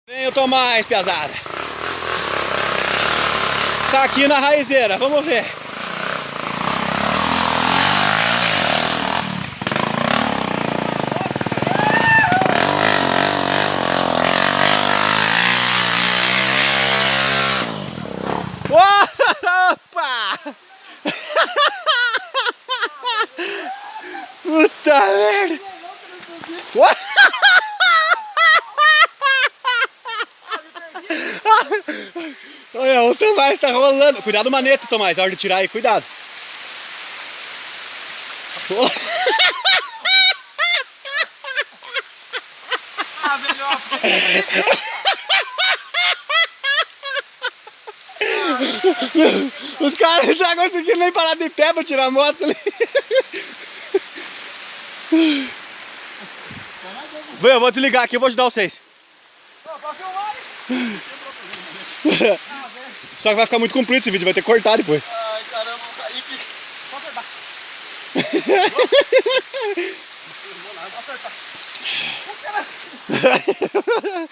Vem o Tomás, piazada. Tá aqui na raizeira, vamos ver. Opa! Puta merda! Olha, o Tomás tá rolando. Cuidado do manete, Tomás. A hora de tirar aí, cuidado. Ah, melhor. Os caras não estão conseguindo nem parar de pé pra tirar a moto ali. Eu vou desligar aqui, eu vou ajudar vocês. Só que vai ficar muito comprido esse vídeo, vai ter que cortar depois. Ai, caramba, vou cair aqui. Pode acertar. Vou acertar.